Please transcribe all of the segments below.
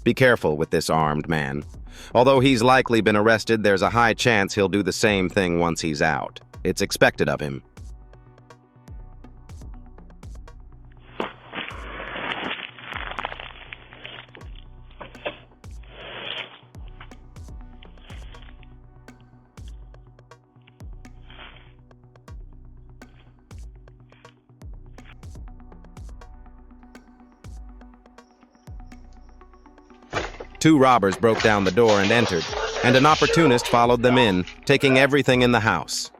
Be careful with this armed man. Although he's likely been arrested, there's a high chance he'll do the same thing once he's out. It's expected of him. Two robbers broke down the door and entered, and an opportunist followed them in, taking everything in the house.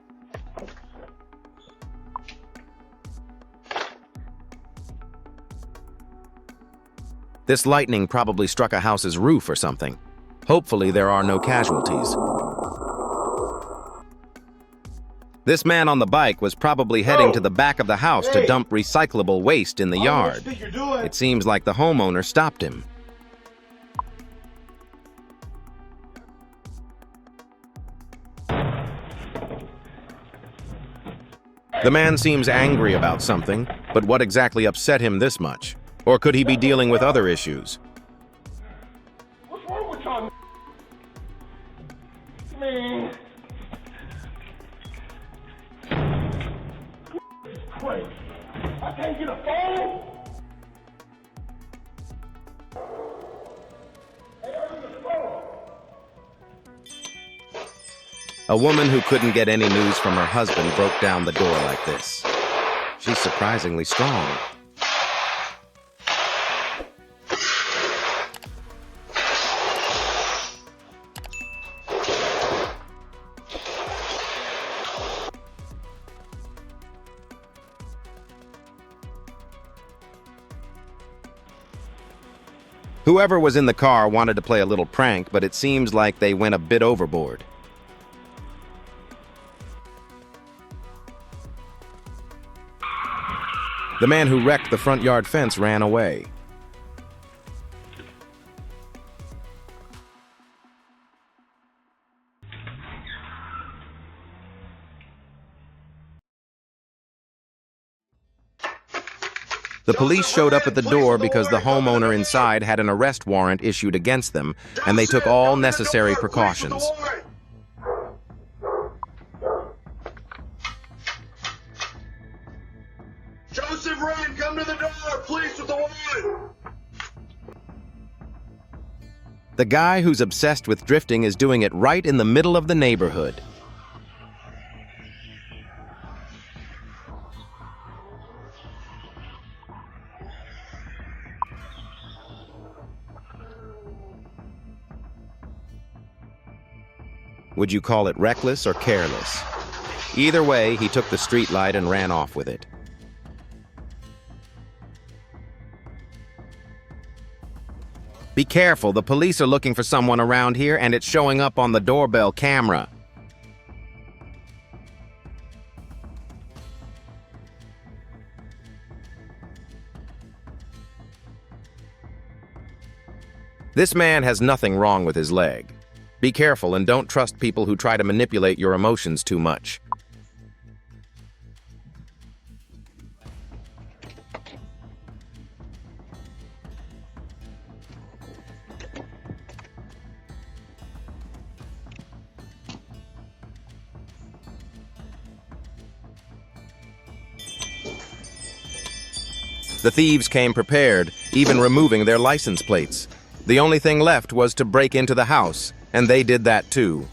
This lightning probably struck a house's roof or something. Hopefully there are no casualties. This man on the bike was probably heading to the back of the house to dump recyclable waste in the yard. It seems like the homeowner stopped him. The man seems angry about something, but what exactly upset him this much? Or could he be dealing with other issues? What's wrong with y'all? Man. Crazy. I can't get a phone. A woman who couldn't get any news from her husband broke down the door like this. She's surprisingly strong. Whoever was in the car wanted to play a little prank, but it seems like they went a bit overboard. The man who wrecked the front yard fence ran away. The police showed up at the door because the homeowner inside had an arrest warrant issued against them, and they took all necessary precautions. Come to the door, police with the warrant! The guy who's obsessed with drifting is doing it right in the middle of the neighborhood. Would you call it reckless or careless? Either way, he took the street light and ran off with it. Be careful, the police are looking for someone around here, and it's showing up on the doorbell camera. This man has nothing wrong with his leg. Be careful and don't trust people who try to manipulate your emotions too much. The thieves came prepared, even removing their license plates. The only thing left was to break into the house, and they did that too.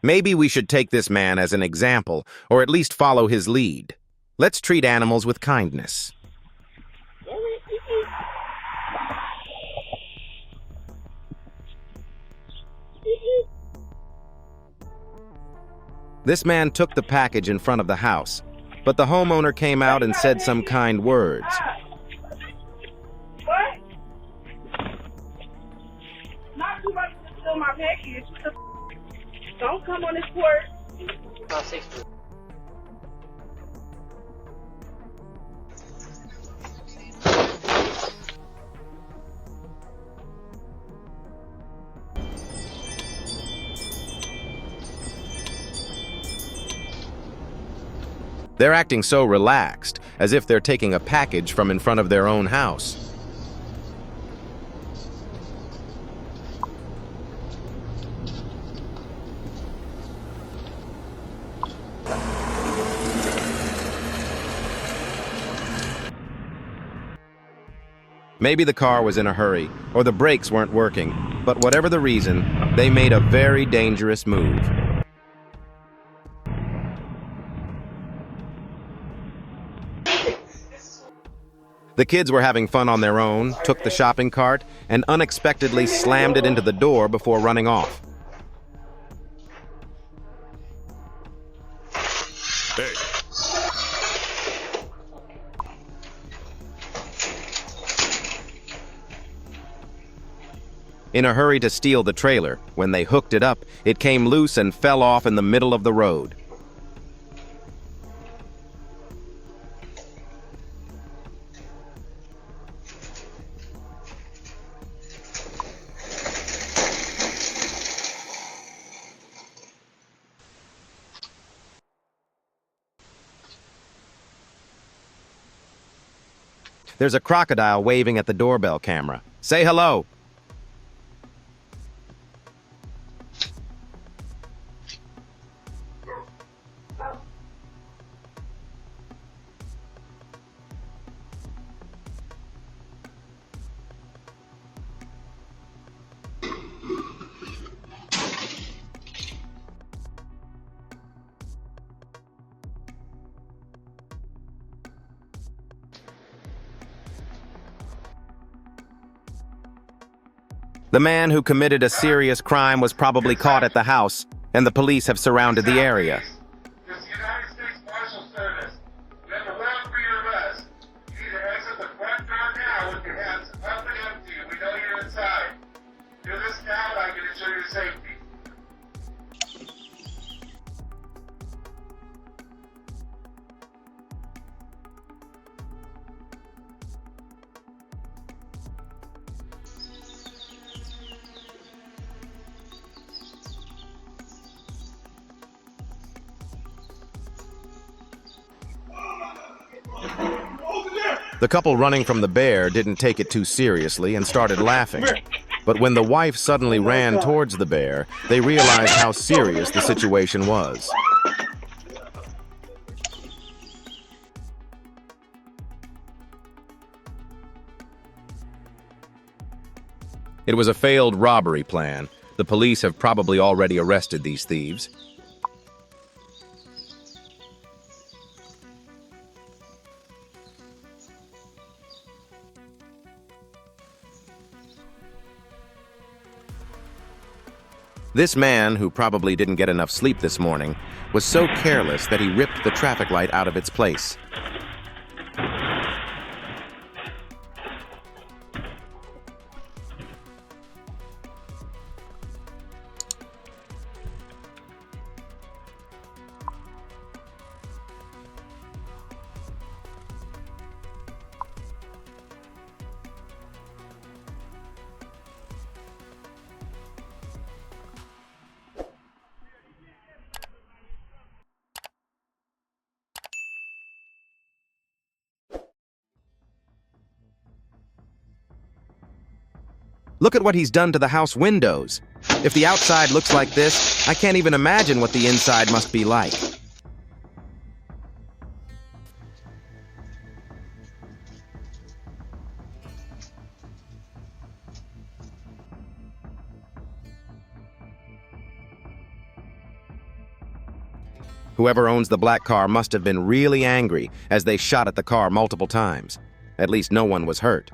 Maybe we should take this man as an example, or at least follow his lead. Let's treat animals with kindness. This man took the package in front of the house, but the homeowner came out and said some kind words. What? Not too much to steal my package. Don't come on this porch. They're acting so relaxed, as if they're taking a package from in front of their own house. Maybe the car was in a hurry, or the brakes weren't working, but whatever the reason, they made a very dangerous move. The kids were having fun on their own, took the shopping cart, and unexpectedly slammed it into the door before running off. Hey. In a hurry to steal the trailer, when they hooked it up, it came loose and fell off in the middle of the road. There's a crocodile waving at the doorbell camera. Say hello. The man who committed a serious crime was probably caught at the house, and the police have surrounded the area. This is the United States Marshal Service. We have a warrant for your arrest. You either exit the front door now with your hands up and empty. We know you're inside. Do this now and I can ensure your safety. The couple running from the bear didn't take it too seriously and started laughing. But when the wife suddenly ran towards the bear, they realized how serious the situation was. It was a failed robbery plan. The police have probably already arrested these thieves. This man, who probably didn't get enough sleep this morning, was so careless that he ripped the traffic light out of its place. Look at what he's done to the house windows. If the outside looks like this, I can't even imagine what the inside must be like. Whoever owns the black car must have been really angry as they shot at the car multiple times. At least no one was hurt.